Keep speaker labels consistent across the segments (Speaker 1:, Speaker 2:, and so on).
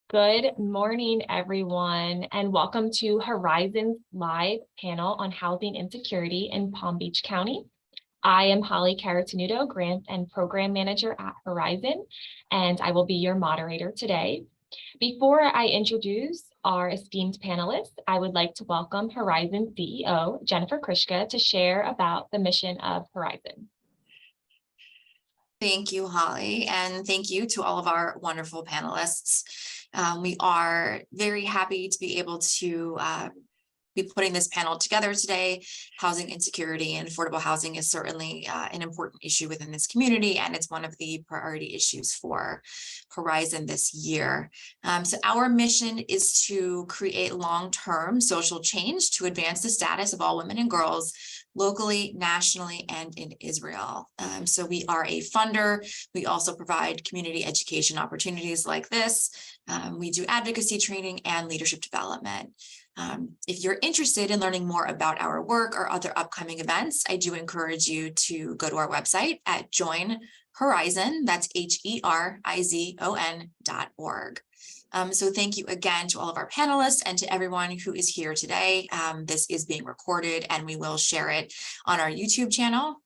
Speaker 1: Good morning, everyone, and welcome to Horizon's live panel on housing insecurity in Palm Beach County. I am Holly Caratanudo, Grant and Program Manager at Horizon, and I will be your moderator today. Before I introduce our esteemed panelists, I would like to welcome Horizon CEO, Jennifer Krischka, to share about the mission of Horizon.
Speaker 2: Thank you, Holly, and thank you to all of our wonderful panelists. We are very happy to be able to be putting this panel together today. Housing insecurity and affordable housing is certainly an important issue within this community, and it's one of the priority issues for Horizon this year. So our mission is to create long-term social change to advance the status of all women and girls locally, nationally, and in Israel. So we are a funder. We also provide community education opportunities like this. We do advocacy training and leadership development. If you're interested in learning more about our work or other upcoming events, I do encourage you to go to our website at Join Horizon, that's HERIZON.org. So thank you again to all of our panelists and to everyone who is here today. This is being recorded and we will share it on our YouTube channel.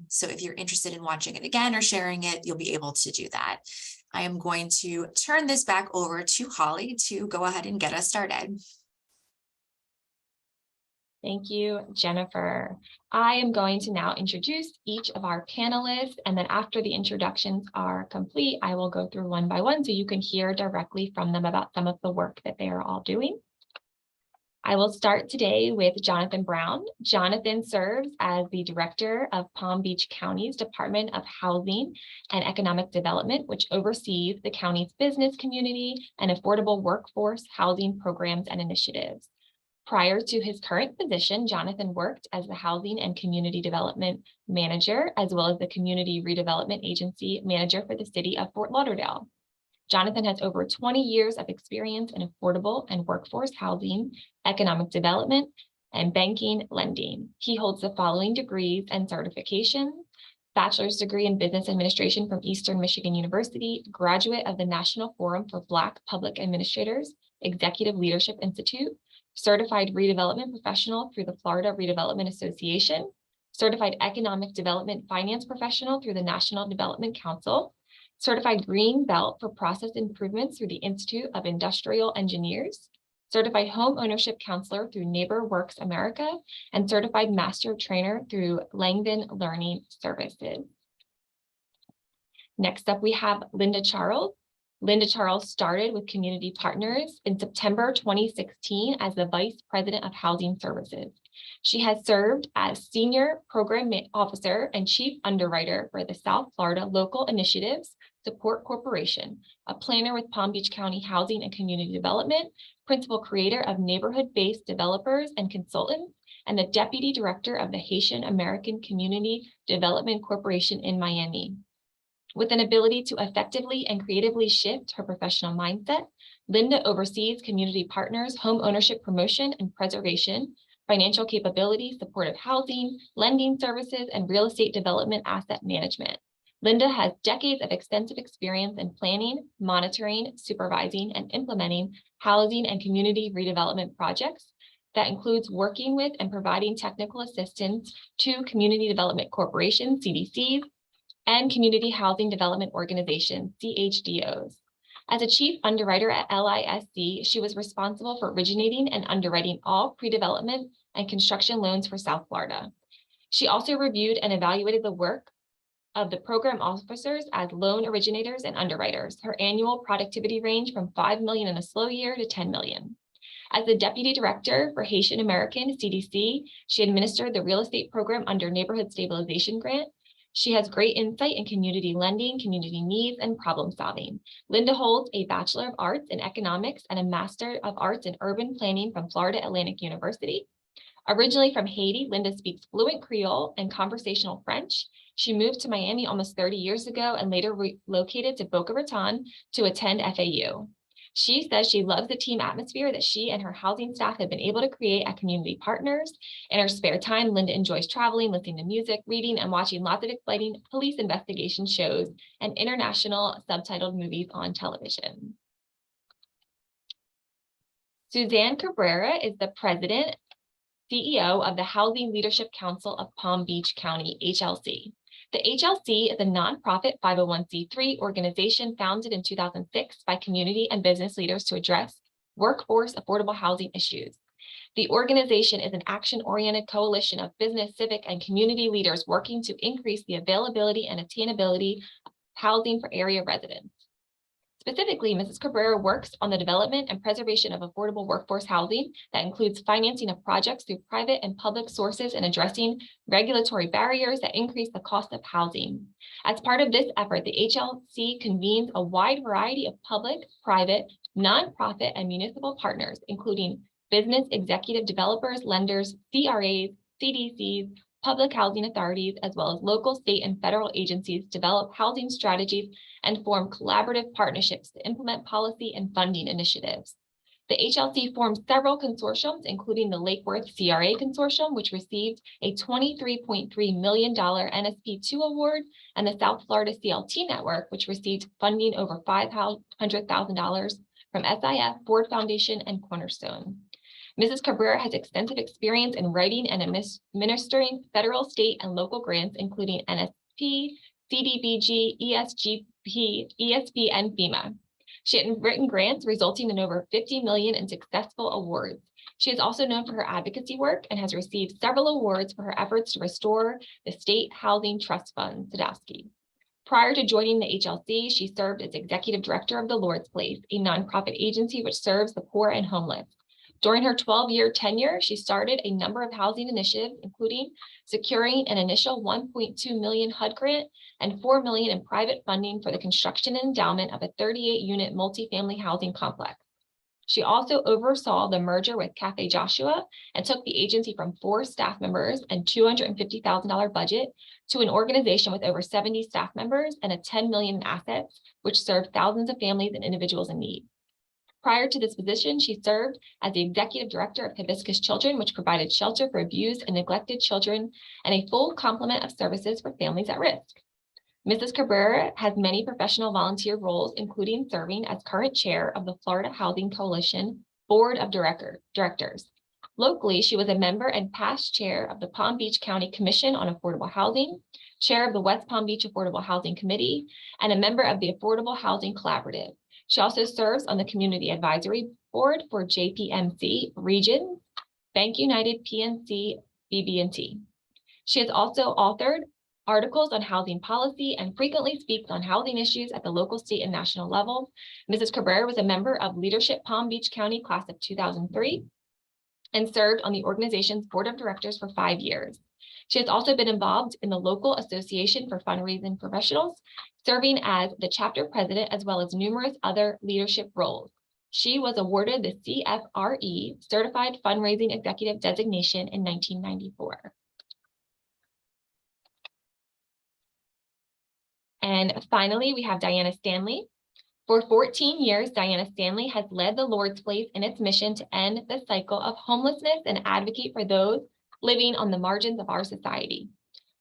Speaker 2: So if you're interested in watching it again or sharing it, you'll be able to do that. I am going to turn this back over to Holly to go ahead and get us started.
Speaker 1: Thank you, Jennifer. I am going to now introduce each of our panelists, and then after the introductions are complete, I will go through one by one so you can hear directly from them about some of the work that they are all doing. I will start today with Jonathan Brown. Jonathan serves as the Director of Palm Beach County's Department of Housing and Economic Development, which oversees the county's business community and affordable workforce housing programs and initiatives. Prior to his current position, Jonathan worked as the Housing and Community Development Manager, as well as the Community Redevelopment Agency Manager for the City of Fort Lauderdale. Jonathan has over 20 years of experience in affordable and workforce housing, economic development, and banking lending. He holds the following degrees and certifications: bachelor's degree in business administration from Eastern Michigan University, graduate of the National Forum for Black Public Administrators, Executive Leadership Institute, certified redevelopment professional through the Florida Redevelopment Association, certified economic development finance professional through the National Development Council, certified green belt for process improvements through the Institute of Industrial Engineers, certified home ownership counselor through Neighbor Works America, and certified master trainer through Langdon Learning Services. Next up, we have Linda Charles. Linda Charles started with Community Partners in September 2016 as the Vice President of Housing Services. She has served as Senior Program Officer and Chief Underwriter for the South Florida Local Initiatives Support Corporation, a planner with Palm Beach County Housing and Community Development, Principal Creator of Neighborhood-Based Developers and Consultants, and the Deputy Director of the Haitian American Community Development Corporation in Miami. With an ability to effectively and creatively shift her professional mindset, Linda oversees Community Partners, home ownership promotion and preservation, financial capability, supportive housing, lending services, and real estate development asset management. Linda has decades of extensive experience in planning, monitoring, supervising, and implementing housing and community redevelopment projects. That includes working with and providing technical assistance to Community Development Corporation, CDCs, and Community Housing Development Organization, CHDOs. As a chief underwriter at LISC, she was responsible for originating and underwriting all pre-development and construction loans for South Florida. She also reviewed and evaluated the work of the program officers as loan originators and underwriters. Her annual productivity ranged from $5 million in a slow year to $10 million. As the Deputy Director for Haitian American CDC, she administered the real estate program under Neighborhood Stabilization Grant. She has great insight in community lending, community needs, and problem solving. Linda holds a Bachelor of Arts in Economics and a Master of Arts in Urban Planning from Florida Atlantic University. Originally from Haiti, Linda speaks fluent Creole and conversational French. She moved to Miami almost 30 years ago and later relocated to Boca Raton to attend FAU. She says she loves the team atmosphere that she and her housing staff have been able to create at Community Partners. In her spare time, Linda enjoys traveling, listening to music, reading, and watching lots of exciting police investigation shows and international subtitled movies on television. Suzanne Cabrera is the president, CEO of the Housing Leadership Council of Palm Beach County, HLC. The HLC is a nonprofit 501c3 organization founded in 2006 by community and business leaders to address workforce affordable housing issues. The organization is an action-oriented coalition of business, civic, and community leaders working to increase the availability and attainability of housing for area residents. Specifically, Mrs. Cabrera works on the development and preservation of affordable workforce housing that includes financing of projects through private and public sources and addressing regulatory barriers that increase the cost of housing. As part of this effort, the HLC convenes a wide variety of public, private, nonprofit, and municipal partners, including business executive developers, lenders, CRAs, CDCs, public housing authorities, as well as local, state, and federal agencies develop housing strategies and form collaborative partnerships to implement policy and funding initiatives. The HLC formed several consortiums, including the Lake Worth CRA Consortium, which received a $23.3 million NSP2 award, and the South Florida CLT Network, which received funding over $500,000 from SIF, Ford Foundation, and Cornerstone. Mrs. Cabrera has extensive experience in writing and administering federal, state, and local grants, including NSP, CDBG, ESGP, ESP, and FEMA. She has written grants resulting in over $50 million in successful awards. She is also known for her advocacy work and has received several awards for her efforts to restore the State Housing Trust Fund, SDOSky. Prior to joining the HLC, she served as executive director of the Lord's Place, a nonprofit agency which serves the poor and homeless. During her 12-year tenure, she started a number of housing initiatives, including securing an initial $1.2 million HUD grant and $4 million in private funding for the construction and endowment of a 38-unit multifamily housing complex. She also oversaw the merger with Cafe Joshua and took the agency from 4 staff members and $250,000 budget to an organization with over 70 staff members and a $10 million in assets, which served thousands of families and individuals in need. Prior to this position, she served as the executive director of Hibiscus Children, which provided shelter for abused and neglected children and a full complement of services for families at risk. Mrs. Cabrera has many professional volunteer roles, including serving as current chair of the Florida Housing Coalition Board of Directors. Locally, she was a member and past chair of the Palm Beach County Commission on Affordable Housing, chair of the West Palm Beach Affordable Housing Committee, and a member of the Affordable Housing Collaborative. She also serves on the Community Advisory Board for JPMC Regions, Bank United, PNC, BB&T. She has also authored articles on housing policy and frequently speaks on housing issues at the local, state, and national level. Mrs. Cabrera was a member of Leadership Palm Beach County Class of 2003 and served on the organization's board of directors for 5 years. She has also been involved in the local association for fundraising professionals, serving as the chapter president, as well as numerous other leadership roles. She was awarded the CFRE Certified Fundraising Executive designation in 1994. And finally, we have Diana Stanley. For 14 years, Diana Stanley has led the Lord's Place in its mission to end the cycle of homelessness and advocate for those living on the margins of our society.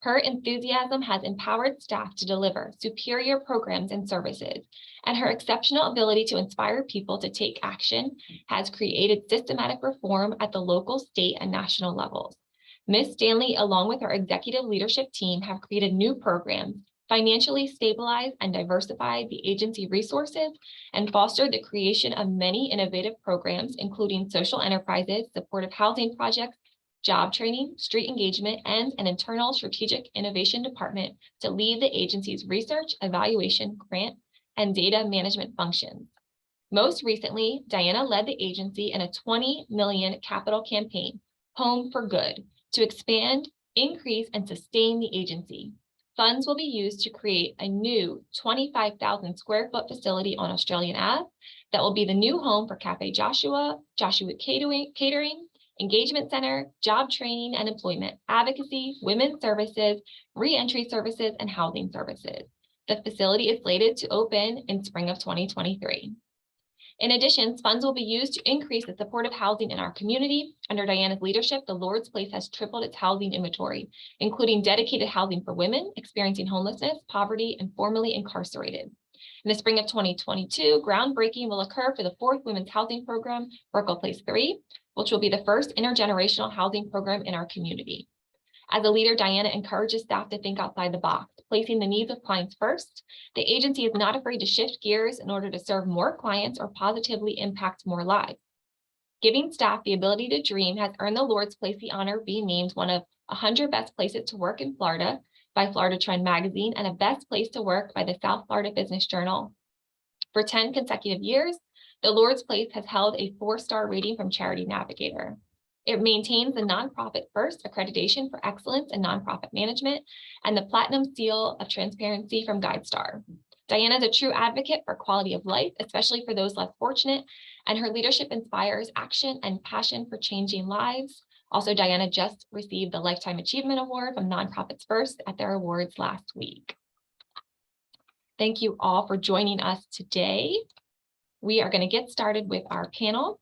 Speaker 1: Her enthusiasm has empowered staff to deliver superior programs and services, and her exceptional ability to inspire people to take action has created systematic reform at the local, state, and national levels. Ms. Stanley, along with her executive leadership team, have created new programs, financially stabilized and diversified the agency resources, and fostered the creation of many innovative programs, including social enterprises, supportive housing projects, job training, street engagement, and an internal strategic innovation department to lead the agency's research, evaluation, grant, and data management functions. Most recently, Diana led the agency in a $20 million capital campaign, Home for Good, to expand, increase, and sustain the agency. Funds will be used to create a new 25,000 square foot facility on Australian Ave that will be the new home for Cafe Joshua, Joshua Catering, Engagement Center, job training and employment, advocacy, women's services, re-entry services, and housing services. The facility is slated to open in spring of 2023. In addition, funds will be used to increase the supportive housing in our community. Under Diana's leadership, the Lord's Place has tripled its housing inventory, including dedicated housing for women experiencing homelessness, poverty, and formerly incarcerated. In the spring of 2022, groundbreaking will occur for the fourth women's housing program, Brickell Place 3, which will be the first intergenerational housing program in our community. As a leader, Diana encourages staff to think outside the box, placing the needs of clients first. The agency is not afraid to shift gears in order to serve more clients or positively impact more lives. Giving staff the ability to dream has earned the Lord's Place the honor of being named one of 100 best places to work in Florida by Florida Trend Magazine and a best place to work by the South Florida Business Journal. For 10 consecutive years, the Lord's Place has held a 4-star rating from Charity Navigator. It maintains the Nonprofit First accreditation for excellence in nonprofit management and the Platinum Seal of Transparency from GuideStar. Diana is a true advocate for quality of life, especially for those less fortunate, and her leadership inspires action and passion for changing lives. Also, Diana just received the Lifetime Achievement Award from Nonprofits First at their awards last week. Thank you all for joining us today. We are going to get started with our panel.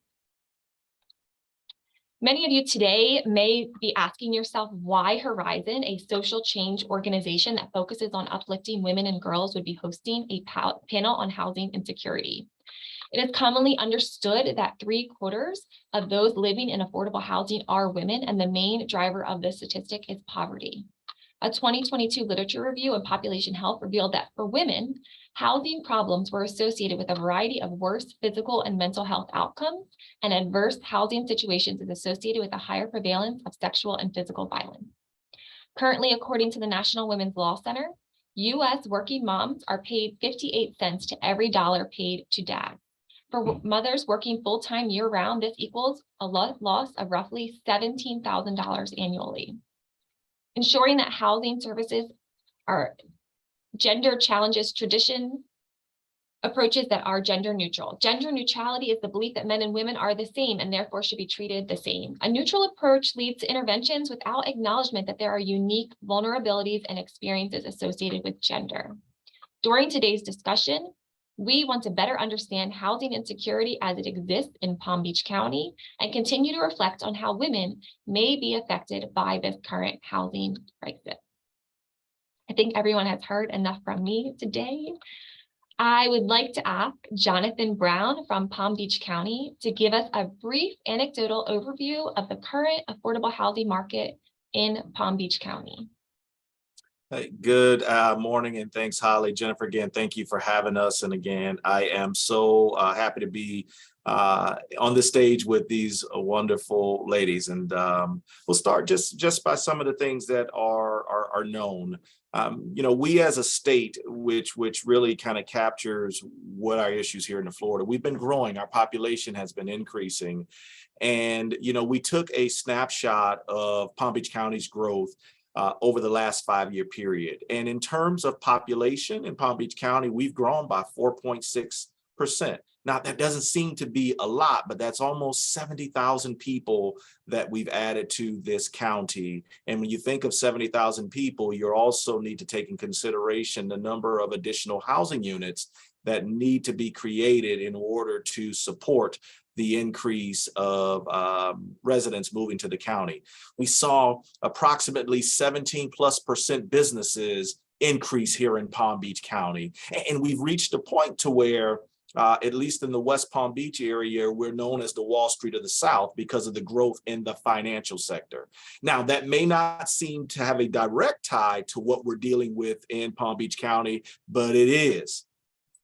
Speaker 1: Many of you today may be asking yourself why Horizon, a social change organization that focuses on uplifting women and girls, would be hosting a panel on housing insecurity. It is commonly understood that 3/4 of those living in affordable housing are women, and the main driver of this statistic is poverty. A 2022 literature review on population health revealed that for women, housing problems were associated with a variety of worse physical and mental health outcomes, and adverse housing situations is associated with a higher prevalence of sexual and physical violence. Currently, according to the National Women's Law Center, U.S. working moms are paid 58 cents to every dollar paid to dad. For mothers working full-time year-round, this equals a loss of roughly $17,000 annually. Ensuring that housing services are gender challenges tradition approaches that are gender neutral. Gender neutrality is the belief that men and women are the same and therefore should be treated the same. A neutral approach leads to interventions without acknowledgement that there are unique vulnerabilities and experiences associated with gender. During today's discussion, we want to better understand housing insecurity as it exists in Palm Beach County and continue to reflect on how women may be affected by this current housing crisis. I think everyone has heard enough from me today. I would like to ask Jonathan Brown from Palm Beach County to give us a brief anecdotal overview of the current affordable housing market in Palm Beach County.
Speaker 3: Hey, good morning, and thanks, Holly. Jennifer, again, thank you for having us. And again, I am so happy to be on the stage with these wonderful ladies. And we'll start just by some of the things that are known. You know, we as a state, which really kind of captures what our issues here in Florida, we've been growing. Our population has been increasing. And, you know, we took a snapshot of Palm Beach County's growth over the last 5-year period. And in terms of population in Palm Beach County, we've grown by 4.6%. Now, that doesn't seem to be a lot, but that's almost 70,000 people that we've added to this county. And when you think of 70,000 people, you also need to take in consideration the number of additional housing units that need to be created in order to support the increase of residents moving to the county. We saw approximately 17+% businesses increase here in Palm Beach County. And we've reached a point to where, at least in the West Palm Beach area, we're known as the Wall Street of the South because of the growth in the financial sector. Now, that may not seem to have a direct tie to what we're dealing with in Palm Beach County, but it is.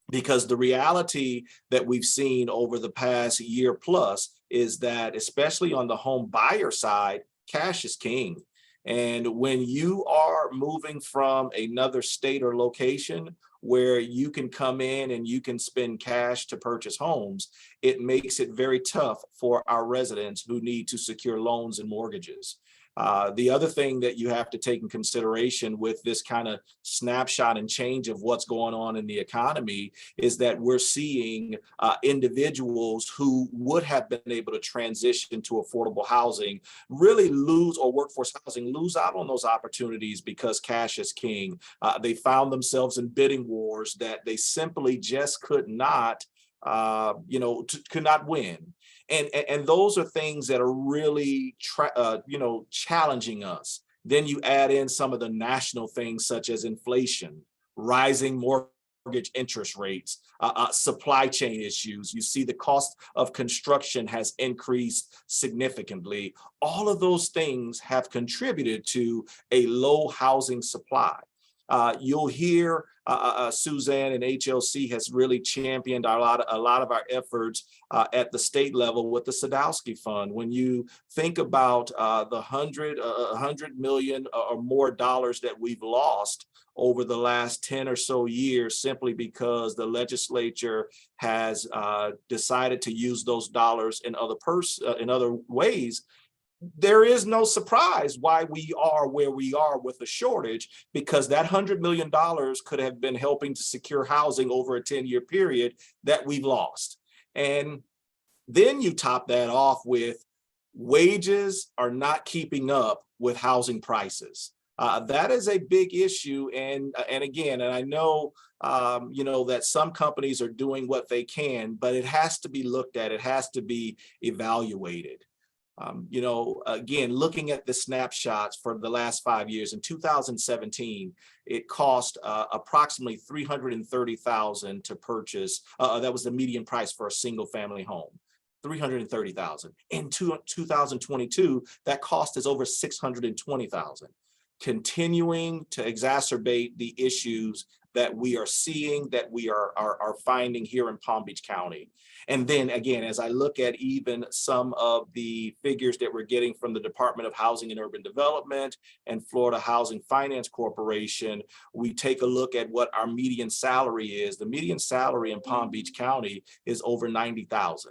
Speaker 3: Because the reality that we've seen over the past year plus is that, especially on the home buyer side, cash is king. And when you are moving from another state or location where you can come in and you can spend cash to purchase homes, it makes it very tough for our residents who need to secure loans and mortgages. The other thing that you have to take in consideration with this kind of snapshot and change of what's going on in the economy is that we're seeing individuals who would have been able to transition to affordable housing really lose, or workforce housing, lose out on those opportunities because cash is king. They found themselves in bidding wars that they simply just could not could not win. And those are things that are really, challenging us. Then you add in some of the national things such as inflation, rising mortgage mortgage interest rates, supply chain issues. You see the cost of construction has increased significantly. All of those things have contributed to a low housing supply. You'll hear Suzanne and HLC has really championed a lot of our efforts at the state level with the Sadowski Fund. When you think about the 100 million or more dollars that we've lost over the last 10 or so years, simply because the legislature has decided to use those dollars in other ways, there is no surprise why we are where we are with a shortage, because that $100 million could have been helping to secure housing over a 10-year period that we've lost. And then you top that off with wages are not keeping up with housing prices. That is a big issue. And again, and I know, that some companies are doing what they can, but it has to be looked at. It has to be evaluated. Again, looking at the snapshots for the last 5 years, in 2017, it cost approximately $330,000 to purchase. That was the median price for a single family home, $330,000. In 2022, that cost is over $620,000, continuing to exacerbate the issues that we are seeing, that we are finding here in Palm Beach County. And then again, as I look at even some of the figures that we're getting from the Department of Housing and Urban Development and Florida Housing Finance Corporation, we take a look at what our median salary is. The median salary in Palm Beach County is over $90,000.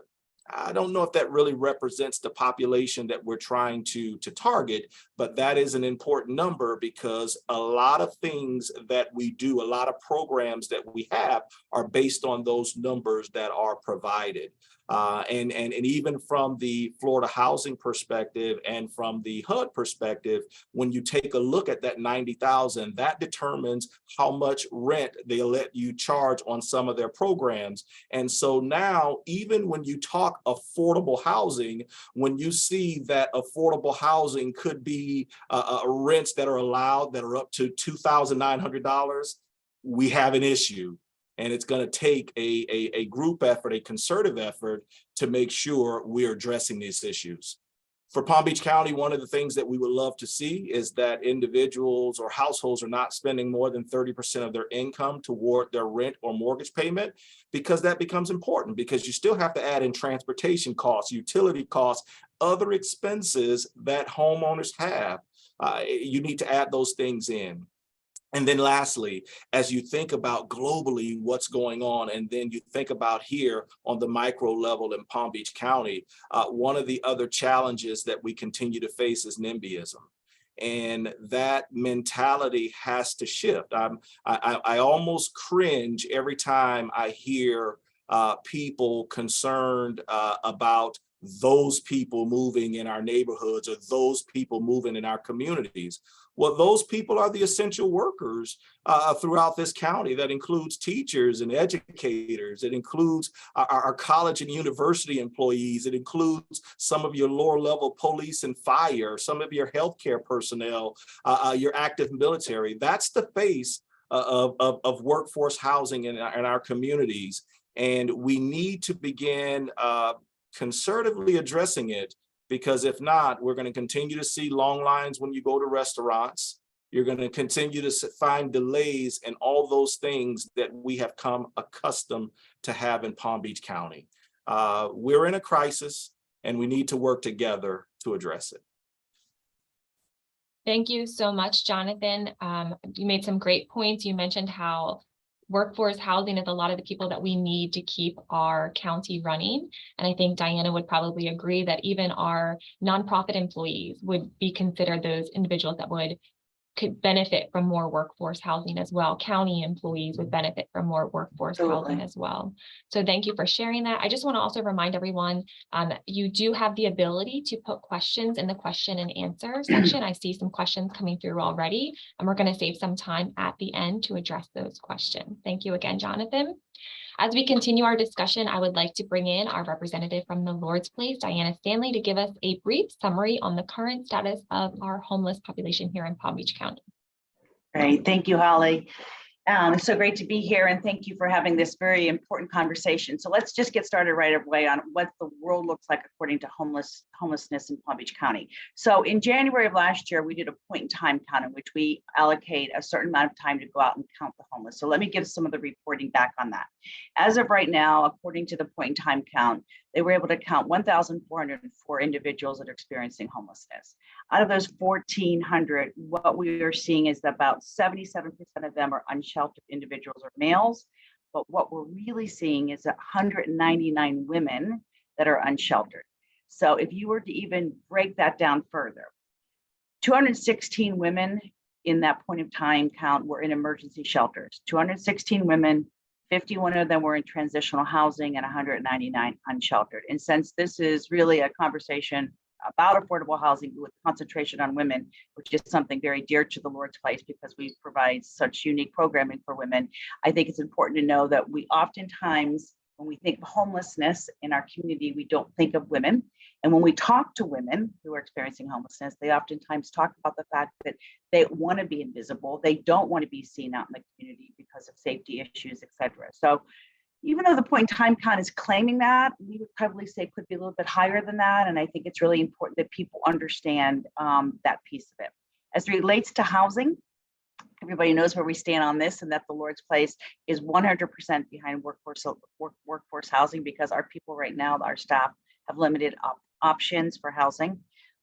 Speaker 3: I don't know if that really represents the population that we're trying to target, but that is an important number, because a lot of things that we do, a lot of programs that we have are based on those numbers that are provided. And even from the Florida housing perspective and from the HUD perspective, when you take a look at that 90,000, that determines how much rent they'll let you charge on some of their programs. And so now, even when you talk affordable housing, when you see that affordable housing could be rents that are allowed that are up to $2,900, we have an issue. And it's going to take a group effort, a concerted effort, to make sure we're addressing these issues. For Palm Beach County, one of the things that we would love to see is that individuals or households are not spending more than 30% of their income toward their rent or mortgage payment, because that becomes important, because you still have to add in transportation costs, utility costs, other expenses that homeowners have. You need to add those things in. And then lastly, as you think about globally what's going on, and then you think about here on the micro level in Palm Beach County, one of the other challenges that we continue to face is NIMBYism. And that mentality has to shift. I almost cringe every time I hear people concerned about those people moving in our neighborhoods or those people moving in our communities. Well, those people are the essential workers throughout this county. That includes teachers and educators. It includes our college and university employees. It includes some of your lower level police and fire, some of your healthcare personnel, your active military. That's the face of workforce housing in our communities. And we need to begin conservatively addressing it, because if not, we're going to continue to see long lines when you go to restaurants. You're going to continue to find delays and all those things that we have come accustomed to have in Palm Beach County. We're in a crisis, and we need to work together to address it.
Speaker 1: Thank you so much, Jonathan. You made some great points. You mentioned how workforce housing is a lot of the people that we need to keep our county running. And I think Diana would probably agree that even our nonprofit employees would be considered those individuals that could benefit from more workforce housing as well. County employees would benefit from more workforce housing as well. So thank you for sharing that. I just want to also remind everyone, you do have the ability to put questions in the question and answer section. I see some questions coming through already, and we're going to save some time at the end to address those questions. Thank you again, Jonathan. As we continue our discussion, I would like to bring in our representative from the Lord's Place, Diana Stanley, to give us a brief summary on the current status of our homeless population here in Palm Beach County.
Speaker 4: Great, thank you, Holly. It's so great to be here, and thank you for having this very important conversation. So let's just get started right away on what the world looks like according to homelessness in Palm Beach County. So in January of last year, we did a point in time count in which we allocate a certain amount of time to go out and count the homeless. So let me give some of the reporting back on that. As of right now, according to the point in time count, they were able to count 1,404 individuals that are experiencing homelessness. Out of those 1,400, what we are seeing is that about 77% of them are unsheltered individuals or males. But what we're really seeing is 199 women that are unsheltered. So if you were to even break that down further, 216 women in that point of time count were in emergency shelters. 216 women, 51 of them were in transitional housing, and 199 unsheltered. And since this is really a conversation about affordable housing with concentration on women, which is something very dear to the Lord's Place because we provide such unique programming for women, I think it's important to know that we oftentimes, when we think of homelessness in our community, we don't think of women. And when we talk to women who are experiencing homelessness, they oftentimes talk about the fact that they want to be invisible. They don't want to be seen out in the community because of safety issues, et cetera. So even though the point in time count is claiming that, we would probably say it could be a little bit higher than that. And I think it's really important that people understand that piece of it. As it relates to housing, everybody knows where we stand on this, and that the Lord's Place is 100% behind workforce housing, because our people right now, our staff, have limited options for housing.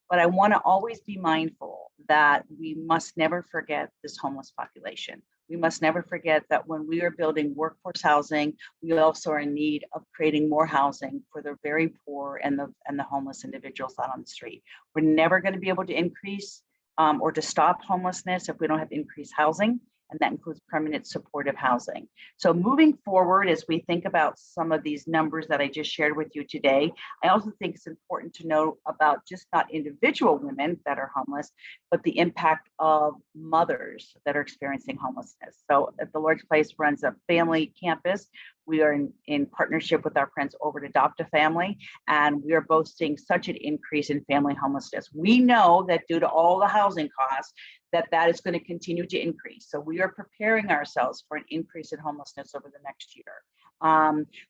Speaker 4: But I want to always be mindful that we must never forget this homeless population. We must never forget that when we are building workforce housing, we also are in need of creating more housing for the very poor and the homeless individuals out on the street. We're never going to be able to increase or to stop homelessness if we don't have increased housing, and that includes permanent supportive housing. So moving forward, as we think about some of these numbers that I just shared with you today, I also think it's important to know about just not individual women that are homeless, but the impact of mothers that are experiencing homelessness. So if the Lord's Place runs a family campus, we are in partnership with our friends over at Adopt a Family, and we are both seeing such an increase in family homelessness. We know that due to all the housing costs, that is going to continue to increase. So we are preparing ourselves for an increase in homelessness over the next year.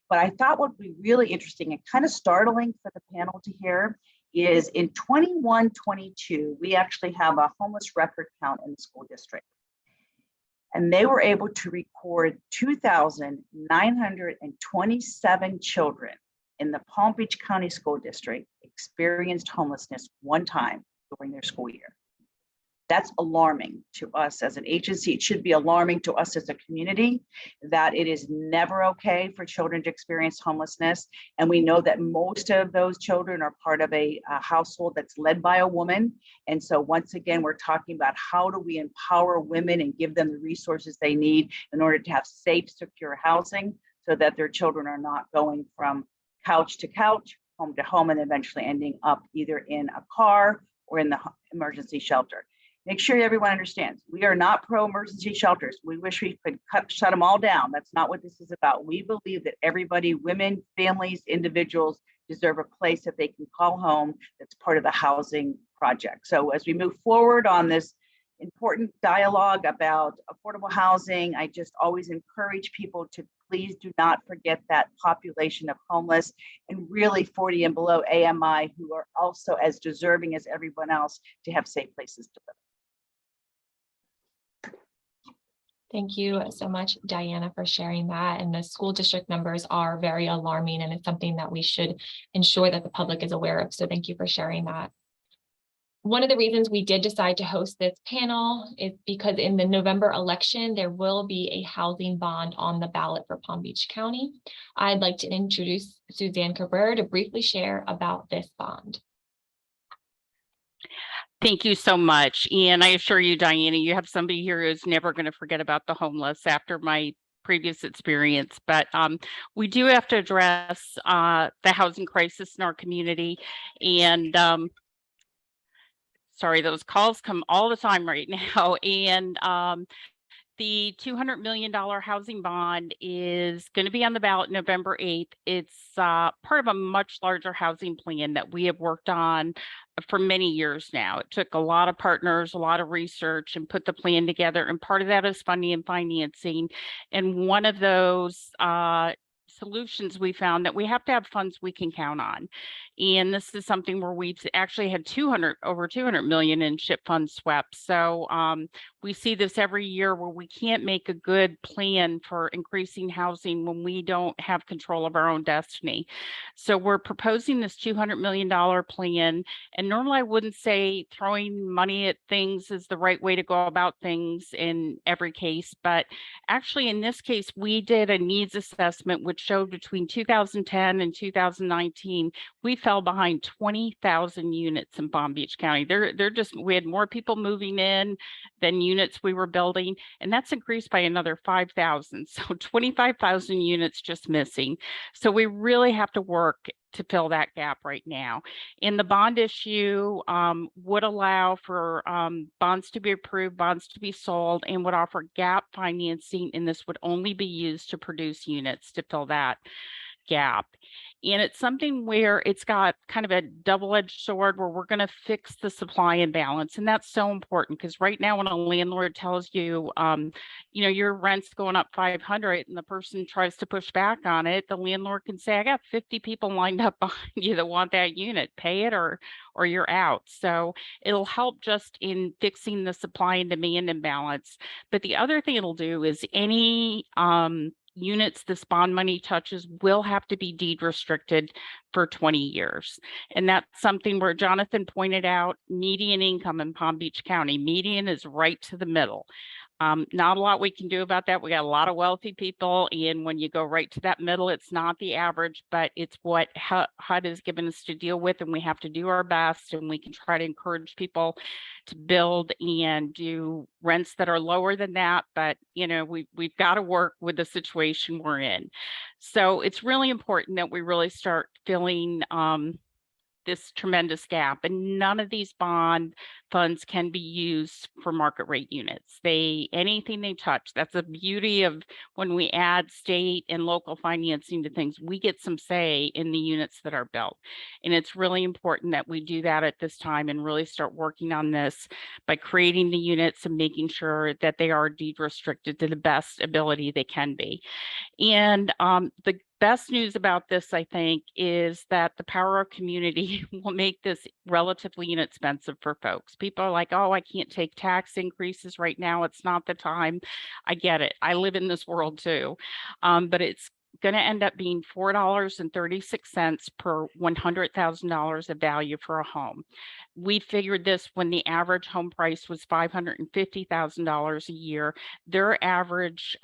Speaker 4: But I thought what would be really interesting and kind of startling for the panel to hear is in 21-22, we actually have a homeless record count in the school district. And they were able to record 2,927 children in the Palm Beach County School District experienced homelessness one time during their school year. That's alarming to us as an agency. It should be alarming to us as a community that it is never okay for children to experience homelessness. And we know that most of those children are part of a household that's led by a woman. And so once again, we're talking about how do we empower women and give them the resources they need in order to have safe, secure housing so that their children are not going from couch to couch, home to home, and eventually ending up either in a car or in the emergency shelter. Make sure everyone understands, we are not pro-emergency shelters. We wish we could shut them all down. That's not what this is about. We believe that everybody, women, families, individuals, deserve a place that they can call home that's part of the housing project. So as we move forward on this important dialogue about affordable housing, I just always encourage people to please do not forget that population of homeless and really 40 and below AMI who are also as deserving as everyone else to have safe places to live.
Speaker 1: Thank you so much, Diana, for sharing that. And the school district numbers are very alarming, and it's something that we should ensure that the public is aware of. So thank you for sharing that. One of the reasons we did decide to host this panel is because in the November election, there will be a housing bond on the ballot for Palm Beach County. I'd like to introduce Suzanne Cabrera to briefly share about this bond.
Speaker 5: Thank you so much. And I assure you, Diana, you have somebody here who's never going to forget about the homeless after my previous experience. But we do have to address the housing crisis in our community. And sorry, those calls come all the time right now. And The $200 million housing bond is going to be on the ballot November 8th. It's part of a much larger housing plan that we have worked on for many years now. It took a lot of partners, a lot of research, and put the plan together. And part of that is funding and financing. And one of those solutions we found that we have to have funds we can count on. And this is something where we've actually had over 200 million in SHIP fund swept. So we see this every year where we can't make a good plan for increasing housing when we don't have control of our own destiny. So we're proposing this $200 million plan. And normally I wouldn't say throwing money at things is the right way to go about things in every case. But actually, in this case, we did a needs assessment, which showed between 2010 and 2019, we fell behind 20,000 units in Palm Beach County. We had more people moving in than units we were building, and that's increased by another 5,000. So 25,000 units just missing. So we really have to work to fill that gap right now. And the bond issue would allow for bonds to be approved, bonds to be sold, and would offer gap financing. And this would only be used to produce units to fill that gap. And it's something where it's got kind of a double-edged sword where we're going to fix the supply imbalance. And that's so important because right now when a landlord tells you, your rent's going up 500 and the person tries to push back on it, the landlord can say, I got 50 people lined up behind you that want that unit, pay it or you're out. So it'll help just in fixing the supply and demand imbalance. But the other thing it'll do is any units this bond money touches will have to be deed restricted for 20 years. And that's something where Jonathan pointed out median income in Palm Beach County. Median is right to the middle. Not a lot we can do about that. We got a lot of wealthy people, and when you go right to that middle, it's not the average, but it's what HUD has given us to deal with, and we have to do our best, and we can try to encourage people to build and do rents that are lower than that. But we've got to work with the situation we're in. So it's really important that we really start filling this tremendous gap, and none of these bond funds can be used for market rate units. Anything they touch, that's the beauty of when we add state and local financing to things, we get some say in the units that are built. And it's really important that we do that at this time and really start working on this by creating the units and making sure that they are deed restricted to the best ability they can be. And the best news about this, I think, is that the power of community will make this relatively inexpensive for folks. People are like, oh, I can't take tax increases right now. It's not the time. I get it. I live in this world too. But it's going to end up being $4.36 per $100,000 of value for a home. We figured this when the average home price was $550,000 a year. Their average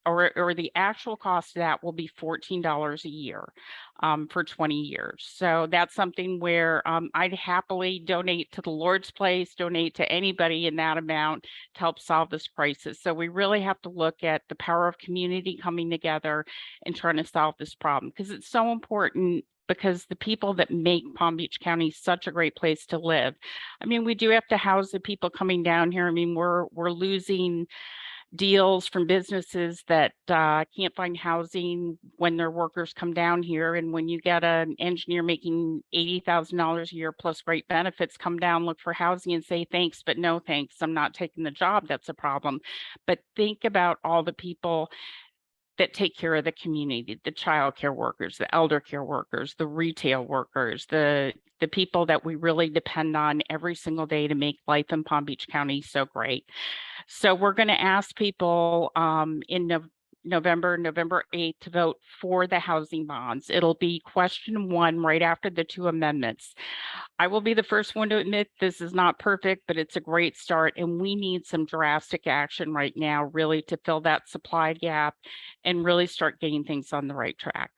Speaker 5: or the actual cost of that will be $14 a year for 20 years. So that's something where I'd happily donate to the Lord's Place, donate to anybody in that amount to help solve this crisis. So we really have to look at the power of community coming together and trying to solve this problem, because it's so important, because the people that make Palm Beach County such a great place to live. I mean, we do have to house the people coming down here. I mean, we're losing deals from businesses that can't find housing when their workers come down here. And when you get an engineer making $80,000 a year plus great benefits come down, look for housing and say, thanks, but no thanks, I'm not taking the job, that's a problem. But think about all the people that take care of the community, the child care workers, the elder care workers, the retail workers, the people that we really depend on every single day to make life in Palm Beach County so great. So we're going to ask people in November 8th to vote for the housing bonds. It'll be question 1 right after the 2 amendments. I will be the first one to admit this is not perfect, but it's a great start. And we need some drastic action right now, really, to fill that supply gap and really start getting things on the right track.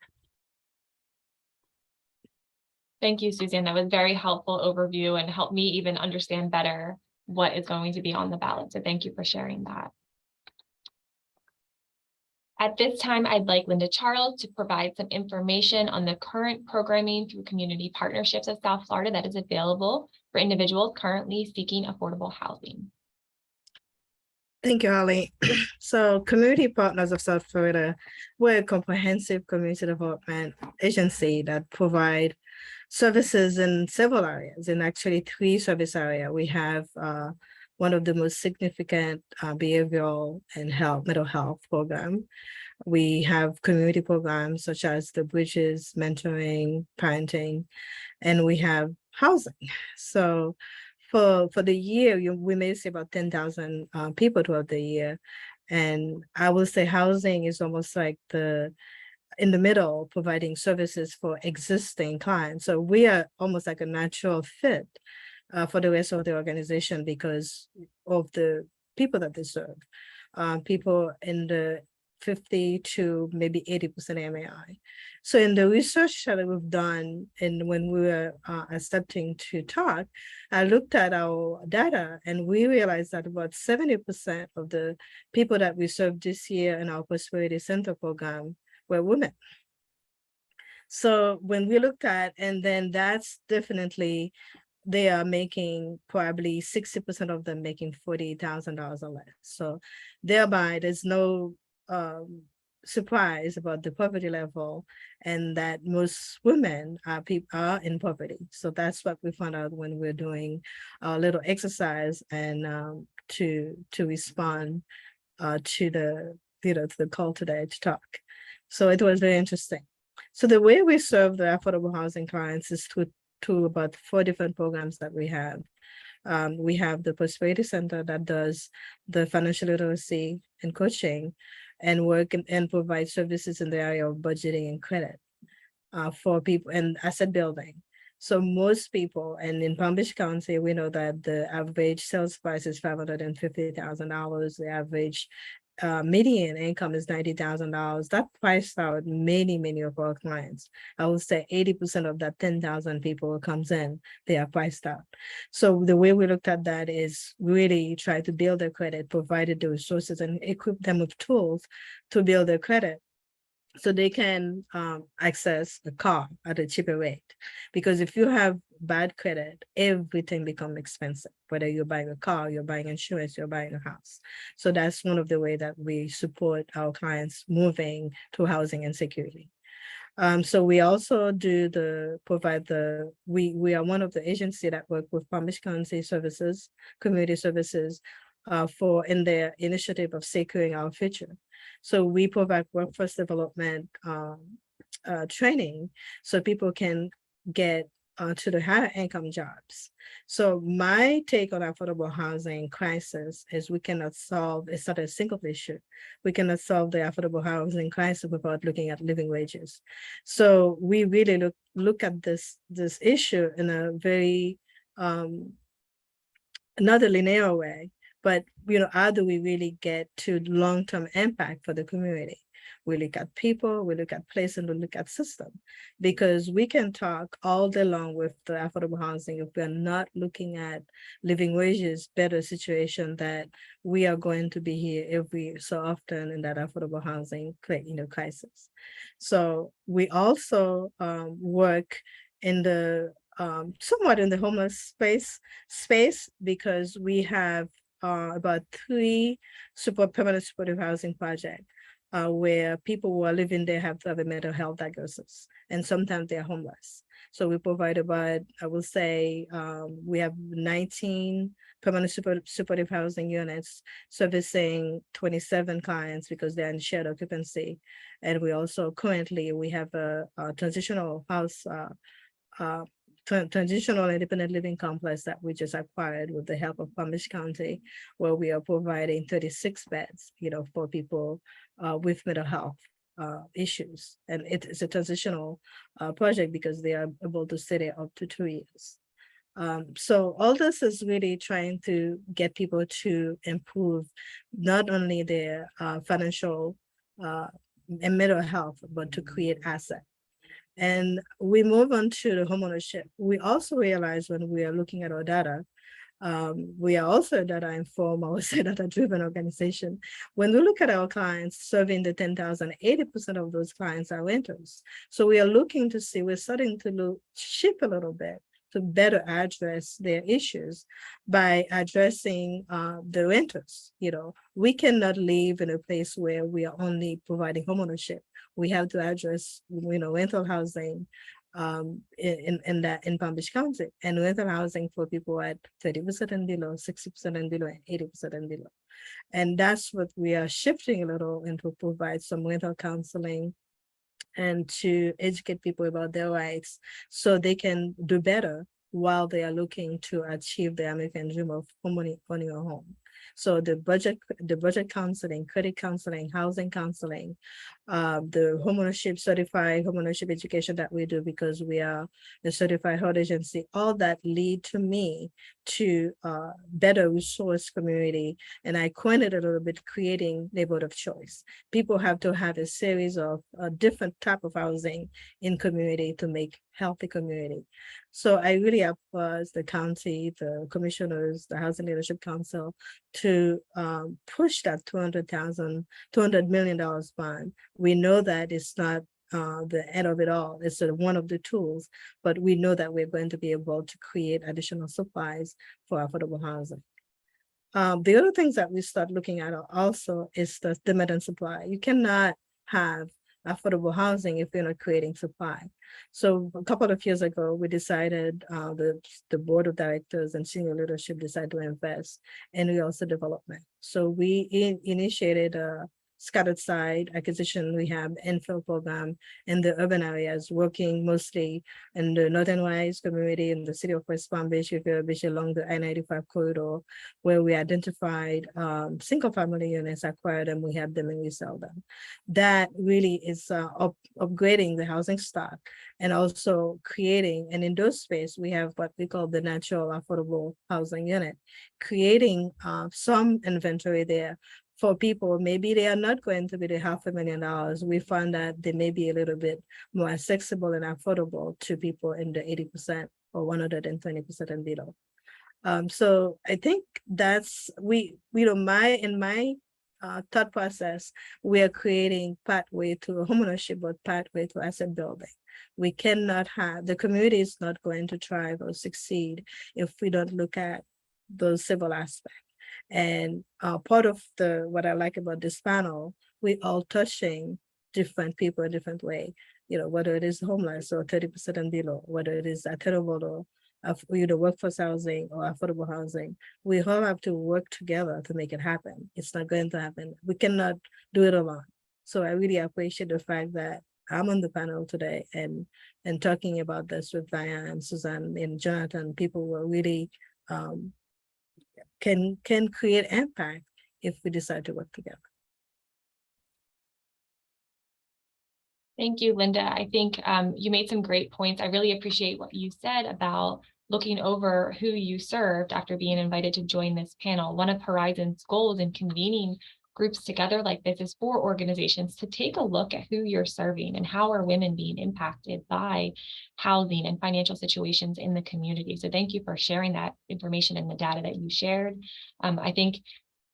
Speaker 1: Thank you, Suzanne. That was very helpful overview and helped me even understand better what is going to be on the ballot. So thank you for sharing that. At this time, I'd like Linda Charles to provide some information on the current programming through Community Partnerships of South Florida that is available for individuals currently seeking affordable housing.
Speaker 6: Thank you, Holly. So Community Partners of South Florida, we're a comprehensive community development agency that provide services in several areas, in actually 3 service areas. We have one of the most significant behavioral and mental health program. We have community programs such as the Bridges, mentoring, parenting, and we have housing. So for the year, we may see about 10,000 people throughout the year. And I will say housing is almost like in the middle, providing services for existing clients. So we are almost like a natural fit for the rest of the organization because of the people that they serve. People in the 50 to maybe 80% MAI. So in the research that we've done, and when we were accepting to talk, I looked at our data and we realized that about 70% of the people that we served this year in our Prosperity Center program were women. So when we looked at, and then that's definitely, they are making probably 60% of them making $40,000 or less. So thereby there's no surprise about the poverty level and that most women are in poverty. So that's what we found out when we're doing a little exercise and to respond to the call today to talk. So it was very interesting. So the way we serve the affordable housing clients is through about 4 different programs that we have. We have the Prosperity Center that does the financial literacy and coaching and work and provide services in the area of budgeting and credit for people and asset building. So most people, and in Palm Beach County, we know that the average sales price is $550,000. The average median income is $90,000. That priced out many of our clients. I would say 80% of that 10,000 people who comes in, they are priced out. So the way we looked at that is really try to build their credit, provided the resources and equip them with tools to build their credit so they can access a car at a cheaper rate. Because if you have bad credit, everything becomes expensive, whether you're buying a car, you're buying insurance, you're buying a house. So that's one of the ways that we support our clients moving to housing and security. So we also we are one of the agencies that work with Palm Beach County Services, Community Services, in their initiative of securing our future. So we provide workforce development training so people can get to the higher income jobs. So my take on affordable housing crisis is we cannot solve, it's not a single issue. We cannot solve the affordable housing crisis without looking at living wages. So we really look at this issue in a very, not a linear way, but how do we really get to long-term impact for the community? We look at people, we look at place, and we look at system, because we can talk all day long with the affordable housing if we're not looking at living wages, better situation, that we are going to be here every so often in that affordable housing crisis. So we also work in the somewhat in the homeless space because we have about 3 permanent supportive housing projects where people who are living there have to have a mental health diagnosis, and sometimes they're homeless. So we provide about, I will say, we have 19 permanent supportive housing units servicing 27 clients because they're in shared occupancy. And we also currently, we have a transitional house, transitional independent living complex that we just acquired with the help of Palm Beach County, where we are providing 36 beds, for people with mental health issues. And it is a transitional project because they are able to stay there up to 2 years. So all this is really trying to get people to improve not only their financial and mental health, but to create assets. And we move on to the homeownership. We also realize when we are looking at our data, we are also a data informed, I would say data-driven organization. When we look at our clients serving the 10,000, 80% of those clients are renters. So we are looking to see, we're starting to shift a little bit to better address their issues by addressing the renters. You know, we cannot live in a place where we are only providing homeownership. We have to address, you know, rental housing in Palm Beach County, and rental housing for people at 30% and below, 60% and below, and 80% and below. And that's what we are shifting a little into, provide some rental counseling and to educate people about their rights so they can do better while they are looking to achieve the American dream of owning a home. So the budget counseling, credit counseling, housing counseling, the homeownership, certified homeownership education that we do because we are a certified health agency, all that lead to me to better resource community. And I coined it a little bit, creating neighborhood of choice. People have to have a series of different type of housing in community to make healthy community. So I really applaud the county, the commissioners, the Housing Leadership Council to push that $200 million bond. We know that it's not the end of it all. It's one of the tools, but we know that we're going to be able to create additional supplies for affordable housing. The other things that we start looking at also is the demand and supply. You cannot have affordable housing if you're not creating supply. So a couple of years ago, we decided, the board of directors and senior leadership decided to invest in real estate development. So we initiated a scattered site acquisition rehab infill program in the urban areas, working mostly in the Northern Rise community in the city of West Palm Beach, along the I-95 corridor, where we identified single family units, acquired them, we have them, and we sell them. That really is upgrading the housing stock and also creating, and in those space, we have what we call the natural affordable housing unit, creating some inventory there for people. Maybe they are not going to be the $500,000. We found that they may be a little bit more accessible and affordable to people in the 80% or 120% and below. So I think that's, in my thought process, we are creating pathway to homeownership, but pathway to asset building. We cannot have, the community is not going to thrive or succeed if we don't look at those civil aspects. And part of what I like about this panel, we all touching different people in a different way, you know, whether it is homeless or 30% and below, whether it is attainable or workforce housing or affordable housing. We all have to work together to make it happen. It's not going to happen. We cannot do it alone. So I really appreciate the fact that I'm on the panel today and talking about this with Diane and Suzanne and Jonathan. People who are really can create impact if we decide to work together.
Speaker 1: Thank you, Linda. I think you made some great points. I really appreciate what you said about looking over who you served after being invited to join this panel. One of Horizon's goals in convening groups together like this is for organizations to take a look at who you're serving and how are women being impacted by housing and financial situations in the community. So thank you for sharing that information and the data that you shared. I think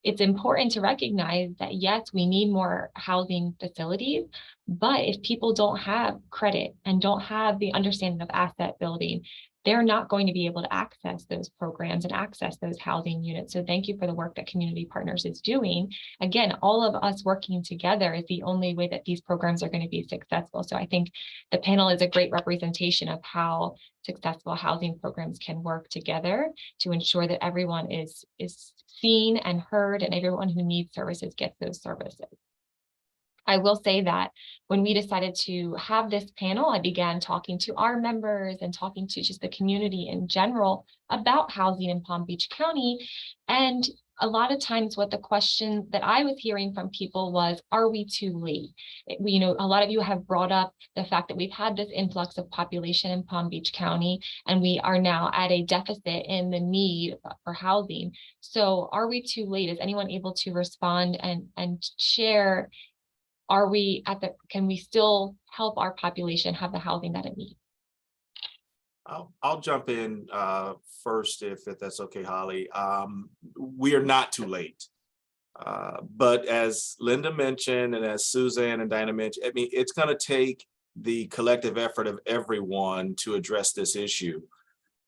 Speaker 1: it's important to recognize that, yes, we need more housing facilities, but if people don't have credit and don't have the understanding of asset building, they're not going to be able to access those programs and access those housing units. So thank you for the work that Community Partners is doing. Again, all of us working together is the only way that these programs are going to be successful. So I think the panel is a great representation of how successful housing programs can work together to ensure that everyone is seen and heard and everyone who needs services gets those services. I will say that when we decided to have this panel, I began talking to our members and talking to just the community in general about housing in Palm Beach County. And a lot of times what the question that I was hearing from people was, are we too late? A lot of you have brought up the fact that we've had this influx of population in Palm Beach County, and we are now at a deficit in the need for housing. So are we too late? Is anyone able to respond and share? Can we still help our population have the housing that it needs?
Speaker 3: I'll jump in first if that's okay, Holly. We are not too late. But as Linda mentioned, and as Suzanne and Dinah mentioned, I mean, it's going to take the collective effort of everyone to address this issue.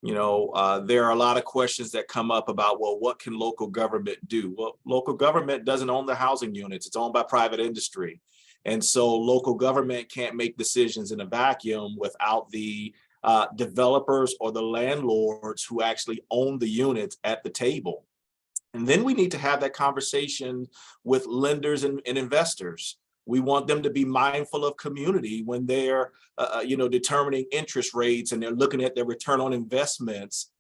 Speaker 3: There are a lot of questions that come up about, well, what can local government do? Well, local government doesn't own the housing units. It's owned by private industry. And so local government can't make decisions in a vacuum without the developers or the landlords who actually own the units at the table. And then we need to have that conversation with lenders and investors. We want them to be mindful of community when they're, determining interest rates and they're looking at their return on investments.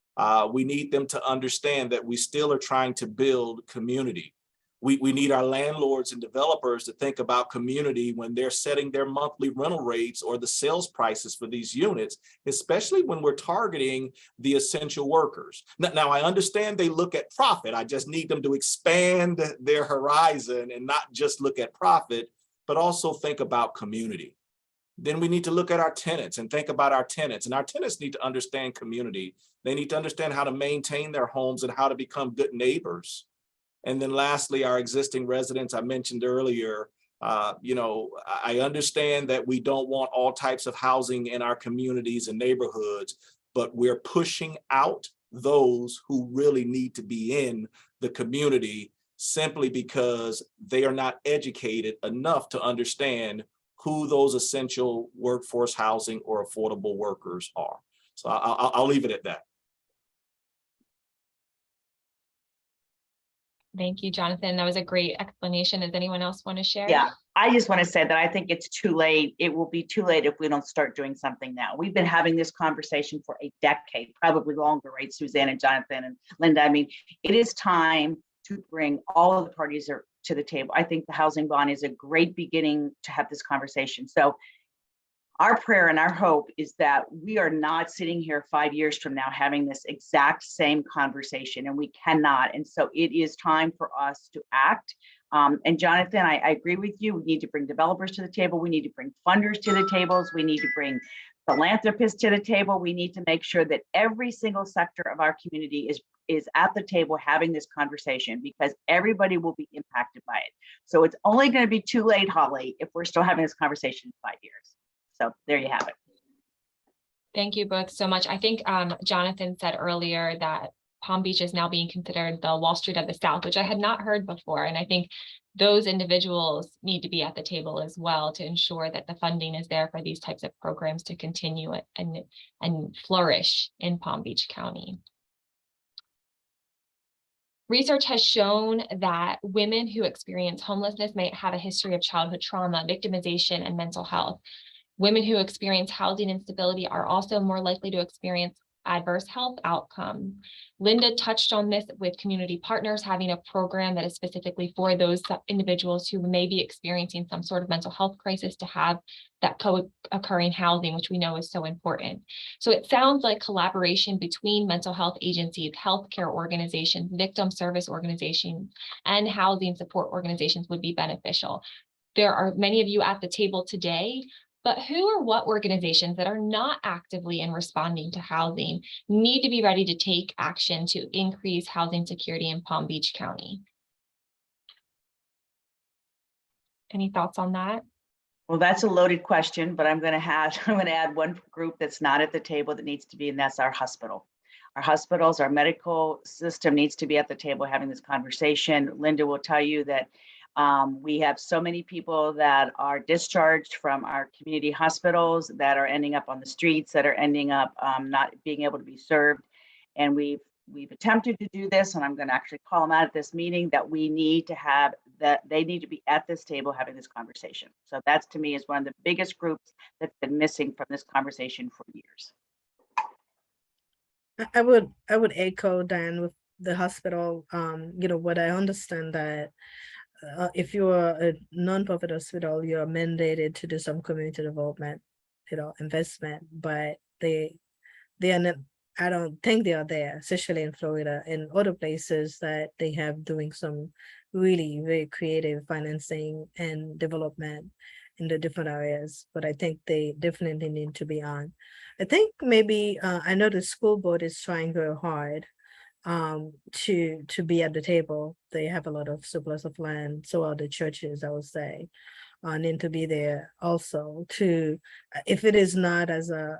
Speaker 3: We need them to understand that we still are trying to build community. We need our landlords and developers to think about community when they're setting their monthly rental rates or the sales prices for these units, especially when we're targeting the essential workers. Now, I understand they look at profit. I just need them to expand their horizon and not just look at profit, but also think about community. Then we need to look at our tenants and think about our tenants. And our tenants need to understand community. They need to understand how to maintain their homes and how to become good neighbors. And then lastly, our existing residents, I mentioned earlier, I understand that we don't want all types of housing in our communities and neighborhoods, but we're pushing out those who really need to be in the community simply because they are not educated enough to understand who those essential workforce housing or affordable workers are. So I'll leave it at that.
Speaker 1: Thank you, Jonathan. That was a great explanation. Does anyone else want to share?
Speaker 4: Yeah, I just want to say that I think it's too late. It will be too late if we don't start doing something now. We've been having this conversation for a decade, probably longer, right, Suzanne and Jonathan and Linda? I mean, it is time to bring all of the parties to the table. I think the housing bond is a great beginning to have this conversation. So our prayer and our hope is that we are not sitting here 5 years from now having this exact same conversation, and we cannot. And so it is time for us to act. And Jonathan, I agree with you. We need to bring developers to the table. We need to bring funders to the tables. We need to bring philanthropists to the table. We need to make sure that every single sector of our community is at the table having this conversation, because everybody will be impacted by it. So it's only going to be too late, Holly, if we're still having this conversation in 5 years. So there you have it.
Speaker 1: Thank you both so much. I think Jonathan said earlier that Palm Beach is now being considered the Wall Street of the South, which I had not heard before. And I think those individuals need to be at the table as well to ensure that the funding is there for these types of programs to continue it and flourish in Palm Beach County. Research has shown that women who experience homelessness may have a history of childhood trauma, victimization, and mental health. Women who experience housing instability are also more likely to experience adverse health outcomes. Linda touched on this with community partners having a program that is specifically for those individuals who may be experiencing some sort of mental health crisis to have that co-occurring housing, which we know is so important. So it sounds like collaboration between mental health agencies, healthcare organizations, victim service organizations, and housing support organizations would be beneficial. There are many of you at the table today, but who or what organizations that are not actively in responding to housing need to be ready to take action to increase housing security in Palm Beach County? Any thoughts on that?
Speaker 4: Well, that's a loaded question, but I'm going to add one group that's not at the table that needs to be, and that's our hospital. Our hospitals, our medical system needs to be at the table having this conversation. Linda will tell you that we have so many people that are discharged from our community hospitals that are ending up on the streets, that are ending up not being able to be served. And we've attempted to do this, and I'm going to actually call them out at this meeting, that we need to have that they need to be at this table having this conversation. So that's, to me, is one of the biggest groups that's been missing from this conversation for years.
Speaker 6: I would echo Dan with the hospital. What I understand that if you are a nonprofit hospital, you are mandated to do some community development, investment, but they are not. I don't think they are there, especially in Florida and other places that they have doing some really very creative financing and development in the different areas. But I think they definitely need to be on. I think maybe I know the school board is trying very hard to be at the table. They have a lot of surplus of land, so are the churches, I would say. need to be there also to, if it is not as a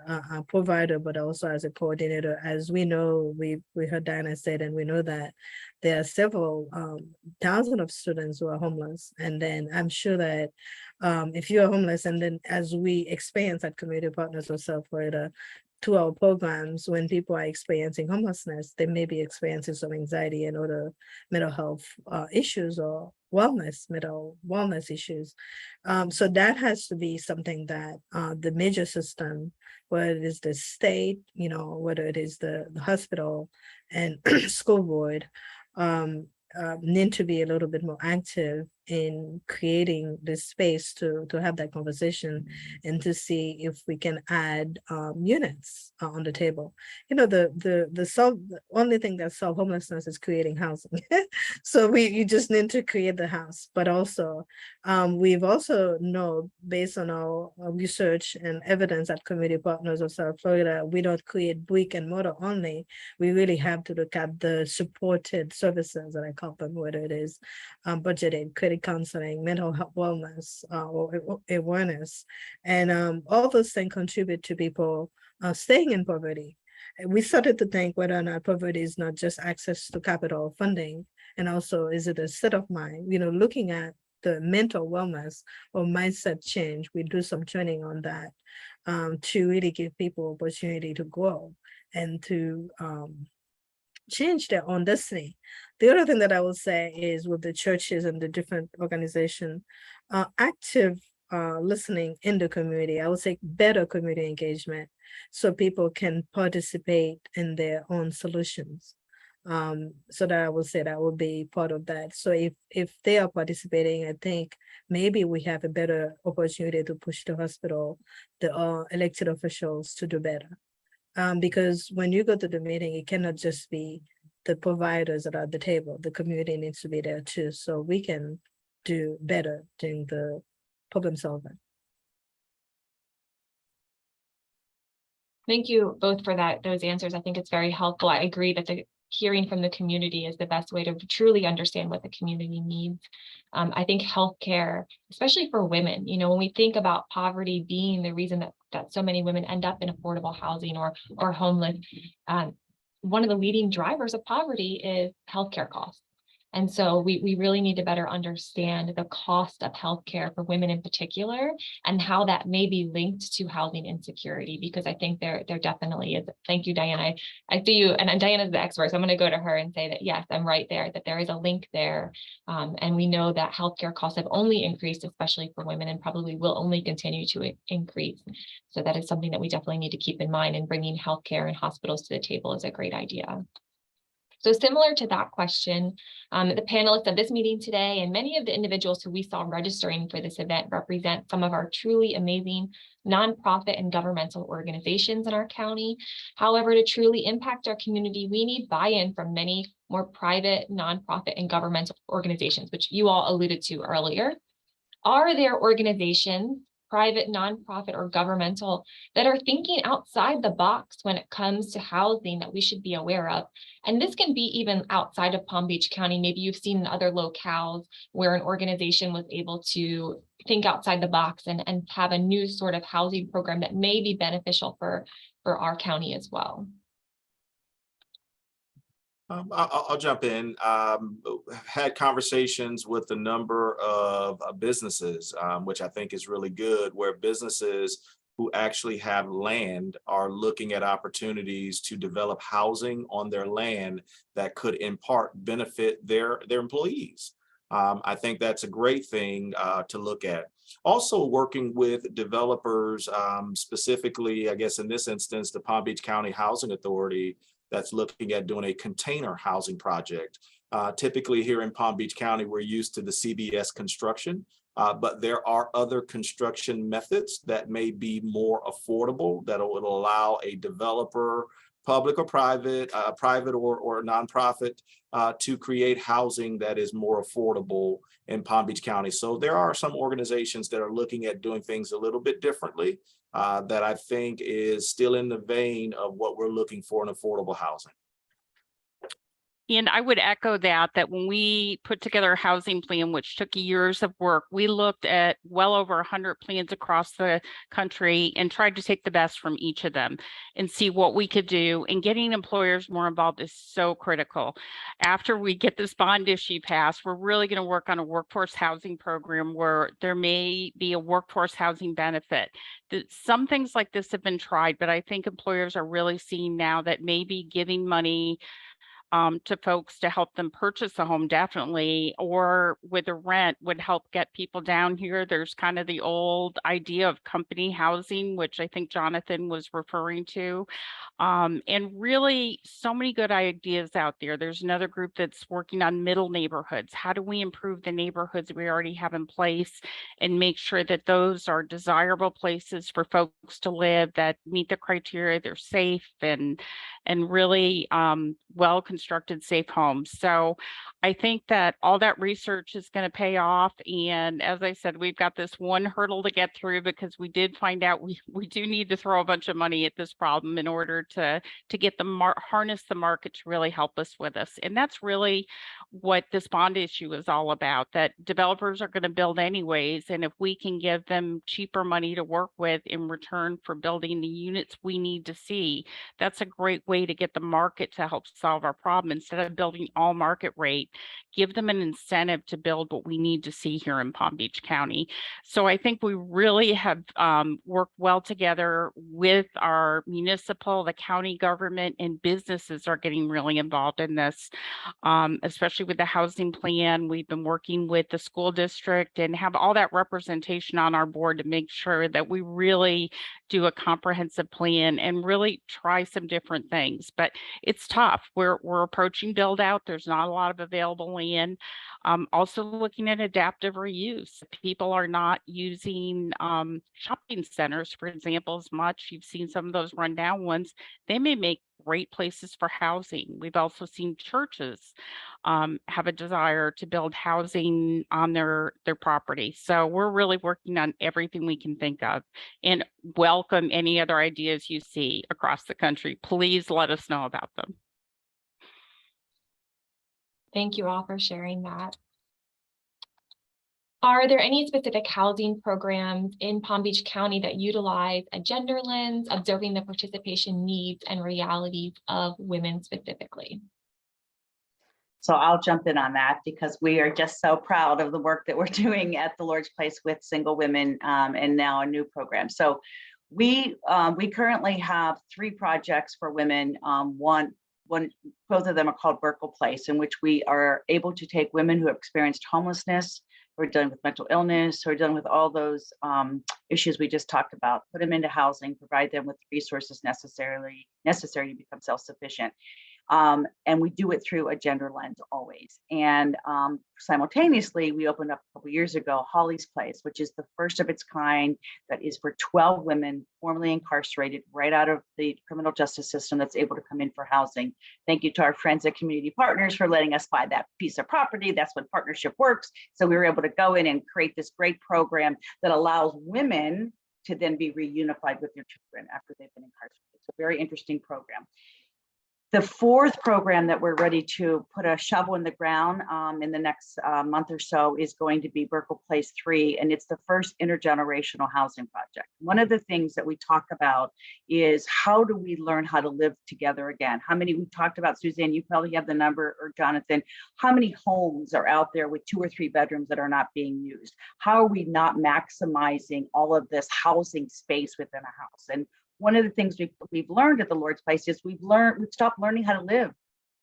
Speaker 6: provider, but also as a coordinator. As we know, we heard Diana said, and we know that there are several thousands of students who are homeless. And then I'm sure that if you are homeless, and then as we experience at Community Partners or South Florida, to our programs, when people are experiencing homelessness, they may be experiencing some anxiety and other mental health issues or mental wellness issues. So that has to be something that the major system, whether it is the state, whether it is the hospital and school board, need to be a little bit more active in creating this space to have that conversation and to see if we can add units on the table. The only thing that solve homelessness is creating housing. So you just need to create the house, but also we've also know, based on our research and evidence at Community Partners of South Florida, we don't create brick and mortar only. We really have to look at the supported services that I call them, whether it is budgeting, credit counseling, mental health wellness, or awareness. And all those things contribute to people staying in poverty. We started to think whether or not poverty is not just access to capital funding, and also is it a state of mind, looking at the mental wellness or mindset change. We do some training on that to really give people opportunity to grow and to change their own destiny. The other thing that I will say is, with the churches and the different organizations, active listening in the community. I would say better community engagement, so people can participate in their own solutions. So that I would say that would be part of that. So if they are participating, I think maybe we have a better opportunity to push the hospital, the elected officials, to do better. Because when you go to the meeting, it cannot just be the providers that are at the table. The community needs to be there too, so we can do better during the problem solving.
Speaker 1: Thank you both for those answers. I think it's very helpful. I agree that the hearing from the community is the best way to truly understand what the community needs. I think healthcare, especially for women, when we think about poverty being the reason that so many women end up in affordable housing or homeless, one of the leading drivers of poverty is healthcare costs. And so we really need to better understand the cost of healthcare for women in particular, and how that may be linked to housing insecurity, because I think there definitely is. Thank you, Diana. I see you, and Diana's the expert, so I'm going to go to her and say that, yes, I'm right there, that there is a link there. And we know that healthcare costs have only increased, especially for women, and probably will only continue to increase. So that is something that we definitely need to keep in mind, and bringing healthcare and hospitals to the table is a great idea. So similar to that question, the panelists of this meeting today and many of the individuals who we saw registering for this event represent some of our truly amazing nonprofit and governmental organizations in our county. However, to truly impact our community, we need buy-in from many more private, nonprofit, and governmental organizations, which you all alluded to earlier. Are there organizations, private, nonprofit, or governmental, that are thinking outside the box when it comes to housing that we should be aware of? And this can be even outside of Palm Beach County. Maybe you've seen in other locales where an organization was able to think outside the box and have a new sort of housing program that may be beneficial for our county as well.
Speaker 3: I'll jump in. Had conversations with a number of businesses, which I think is really good, where businesses who actually have land are looking at opportunities to develop housing on their land that could in part benefit their employees. I think that's a great thing to look at. Also working with developers, specifically, I guess in this instance, the Palm Beach County Housing Authority, that's looking at doing a container housing project. Typically here in Palm Beach County, we're used to the CBS construction, but there are other construction methods that may be more affordable, that will allow a developer, public or private, private or nonprofit, to create housing that is more affordable in Palm Beach County. So there are some organizations that are looking at doing things a little bit differently, that I think is still in the vein of what we're looking for in affordable housing.
Speaker 5: And I would echo that when we put together a housing plan, which took years of work, we looked at well over 100 plans across the country and tried to take the best from each of them and see what we could do. And getting employers more involved is so critical. After we get this bond issue passed, we're really going to work on a workforce housing program where there may be a workforce housing benefit. Some things like this have been tried, but I think employers are really seeing now that maybe giving money to folks to help them purchase a home, definitely, or with a rent would help get people down here. There's kind of the old idea of company housing, which I think Jonathan was referring to. And really so many good ideas out there. There's another group that's working on middle neighborhoods. How do we improve the neighborhoods we already have in place and make sure that those are desirable places for folks to live, that meet the criteria, they're safe and really well-constructed, safe homes. So I think that all that research is going to pay off. And as I said, we've got this one hurdle to get through because we did find out we do need to throw a bunch of money at this problem in order to get the harness the market to really help us with this. And that's really what this bond issue is all about, that developers are going to build anyways. And if we can give them cheaper money to work with in return for building the units we need to see, that's a great way to get the market to help solve our problem. Instead of building all market rate, give them an incentive to build what we need to see here in Palm Beach County. So I think we really have worked well together with our municipal, the county government, and businesses are getting really involved in this, especially with the housing plan. We've been working with the school district and have all that representation on our board to make sure that we really do a comprehensive plan and really try some different things. But it's tough. We're approaching build out. There's not a lot of available land. Also looking at adaptive reuse. People are not using shopping centers, for example, as much. You've seen some of those rundown ones. They may make great places for housing. We've also seen churches have a desire to build housing on their property. So we're really working on everything we can think of and welcome any other ideas you see across the country. Please let us know about them.
Speaker 1: Thank you all for sharing that. Are there any specific housing programs in Palm Beach County that utilize a gender lens, observing the participation needs and realities of women specifically?
Speaker 4: So I'll jump in on that because we are just so proud of the work that we're doing at the Lord's Place with single women and now a new program. So we currently have 3 projects for women. Both of them are called Burkle Place, in which we are able to take women who have experienced homelessness, who are dealing with mental illness, who are dealing with all those issues we just talked about, put them into housing, provide them with resources necessary to become self-sufficient. And we do it through a gender lens always. And simultaneously, we opened up a couple years ago, Holly's Place, which is the first of its kind that is for 12 women formerly incarcerated right out of the criminal justice system that's able to come in for housing. Thank you to our friends at Community Partners for letting us buy that piece of property. That's when partnership works. So we were able to go in and create this great program that allows women to then be reunified with their children after they've been incarcerated. It's a very interesting program. The 4th program that we're ready to put a shovel in the ground in the next month or so is going to be Burkle Place 3, and it's the first intergenerational housing project. One of the things that we talk about is how do we learn how to live together again? How many, we talked about, Suzanne, you probably have the number, or Jonathan, how many homes are out there with 2 or 3 bedrooms that are not being used? How are we not maximizing all of this housing space within a house? And one of the things we've learned at the Lord's Place is we've stopped learning how to live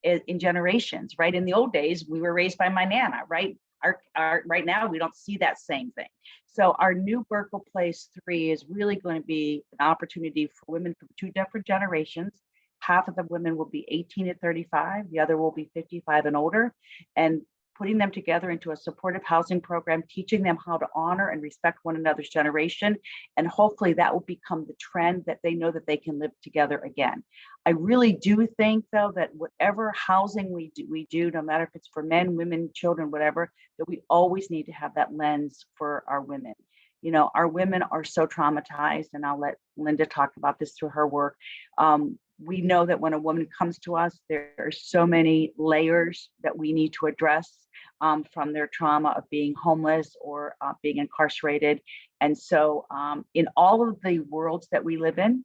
Speaker 4: in generations, right? In the old days, we were raised by my Nana, right? Right now, we don't see that same thing. So our new Burkle Place 3 is really going to be an opportunity for women from 2 different generations. Half of the women will be 18 to 35, the other will be 55 and older, and putting them together into a supportive housing program, teaching them how to honor and respect one another's generation. And hopefully that will become the trend that they know that they can live together again. I really do think, though, that whatever housing we do, no matter if it's for men, women, children, whatever, that we always need to have that lens for our women. You know, our women are so traumatized, and I'll let Linda talk about this through her work. We know that when a woman comes to us, there are so many layers that we need to address, from their trauma of being homeless or being incarcerated. And so in all of the worlds that we live in,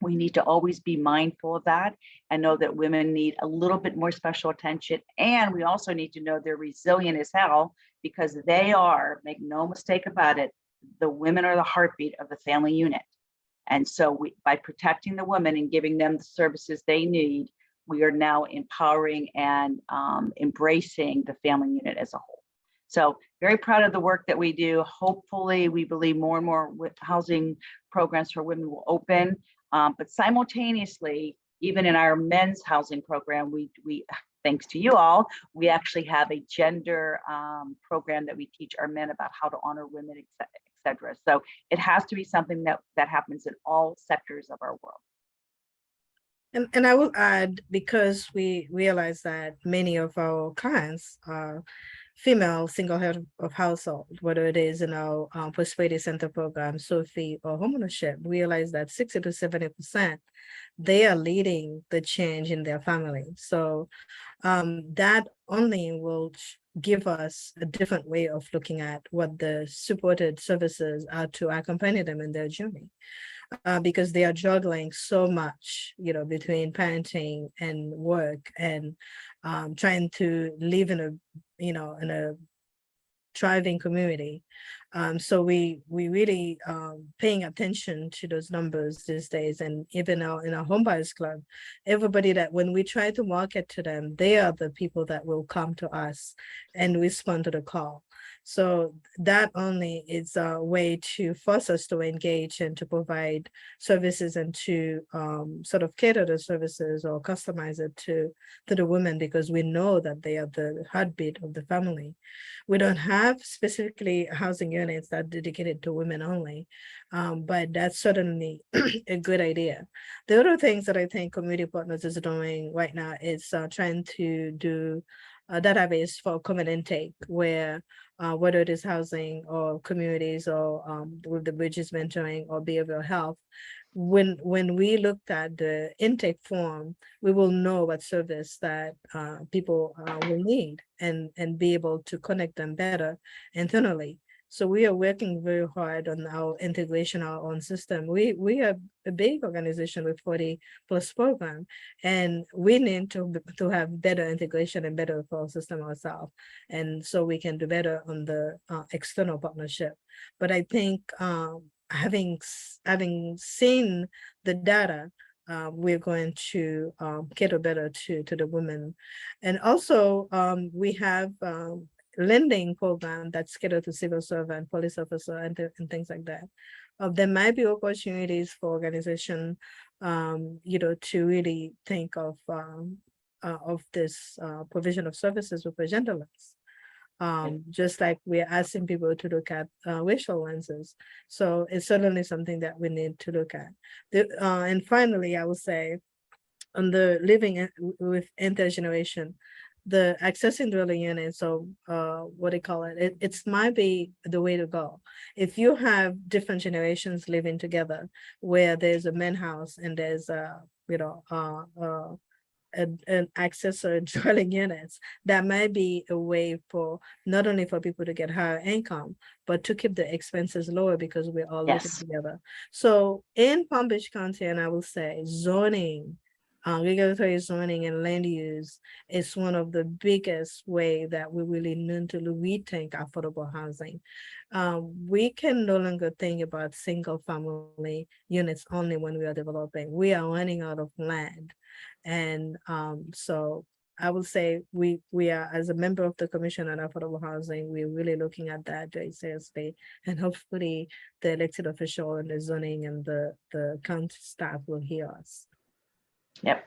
Speaker 4: we need to always be mindful of that and know that women need a little bit more special attention. And we also need to know they're resilient as hell, because they are, make no mistake about it, the women are the heartbeat of the family unit. And so by protecting the women and giving them the services they need, we are now empowering and embracing the family unit as a whole. So very proud of the work that we do. Hopefully, we believe more and more housing programs for women will open. But simultaneously, even in our men's housing program, we thanks to you all, we actually have a gender program that we teach our men about how to honor women, et cetera. So it has to be something that happens in all sectors of our world.
Speaker 6: And I will add, because we realize that many of our clients are female single head of household, whether it is in our Prosperity Center program, SOFI, or homeownership, we realize that 60 to 70%, they are leading the change in their family. So that only will give us a different way of looking at what the supported services are to accompany them in their journey. Because they are juggling so much, between parenting and work and trying to live in a thriving community. So we really paying attention to those numbers these days. And even in our Homebuyers Club, everybody that when we try to market to them, they are the people that will come to us and respond to the call. So that only is a way to force us to engage and to provide services and to sort of cater the services or customize it to the women, because we know that they are the heartbeat of the family. We don't have specifically housing units that are dedicated to women only, but that's certainly a good idea. The other things that I think Community Partners is doing right now is trying to do a database for common intake, where whether it is housing or communities or with the Bridges mentoring or behavioral health, when we looked at the intake form, we will know what service that people will need and be able to connect them better internally. So we are working very hard on our integration, our own system. We are a big organization with 40+ program, and we need to have better integration and better referral system ourselves. And so we can do better on the external partnership. But I think having seen the data, we're going to cater better to the women. And also we have lending program that's catered to civil servant, police officer, and things like that. There might be opportunities for organization, to really think of this provision of services with a gender lens. Just like we're asking people to look at racial lenses. So it's certainly something that we need to look at. And finally, I would say on the living with intergeneration, the accessing dwelling units, so what they call it, it's might be the way to go. If you have different generations living together, where there's a main house and there's an accessory dwelling units, that might be a way for not only for people to get higher income, but to keep the expenses lower, because we're all living together. So in Palm Beach County, and I will say zoning, regulatory zoning and land use is one of the biggest way that we really need to rethink affordable housing. We can no longer think about single family units only when we are developing. We are running out of land. And so I would say we are, as a member of the Commission on Affordable Housing, we're really looking at that very seriously, and hopefully the elected official and the zoning and the county staff will hear us.
Speaker 4: Yep.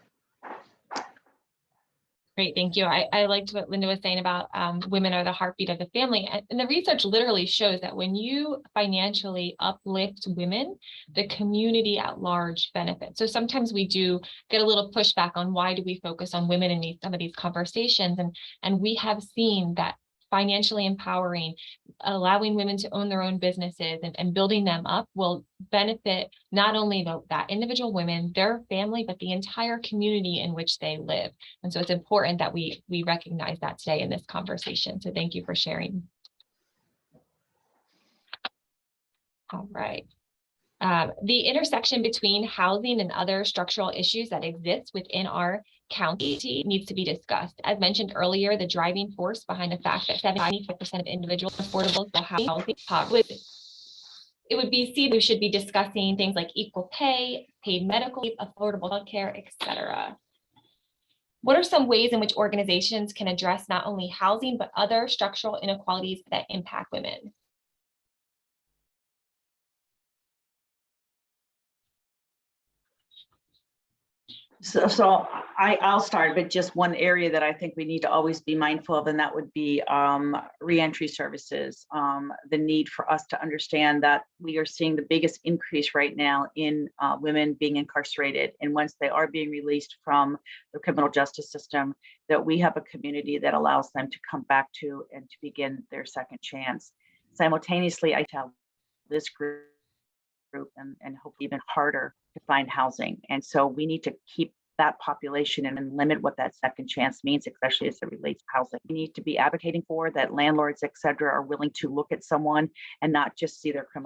Speaker 1: Great, thank you. I liked what Linda was saying about women are the heartbeat of the family. And the research literally shows that when you financially uplift women, the community at large benefits. So sometimes we do get a little pushback on why do we focus on women in some of these conversations. And we have seen that financially empowering, allowing women to own their own businesses and building them up will benefit not only that individual women, their family, but the entire community in which they live. And so it's important that we recognize that today in this conversation. So thank you for sharing. All right. The intersection between housing and other structural issues that exist within our county needs to be discussed. As mentioned earlier, the driving force behind the fact that 75% of individuals affordable housing it would be seen we should be discussing things like equal pay, paid medical leave, affordable healthcare, etc. What are some ways in which organizations can address not only housing, but other structural inequalities that impact women?
Speaker 4: So I'll start, but just one area that I think we need to always be mindful of, and that would be reentry services. The need for us to understand that we are seeing the biggest increase right now in women being incarcerated. And once they are being released from the criminal justice system, that we have a community that allows them to come back to and to begin their second chance. Simultaneously, I tell this group and hopefully even harder to find housing. And so we need to keep that population and limit what that second chance means, especially as it relates to housing. We need to be advocating for that landlords, et cetera, are willing to look at someone and not just see their criminal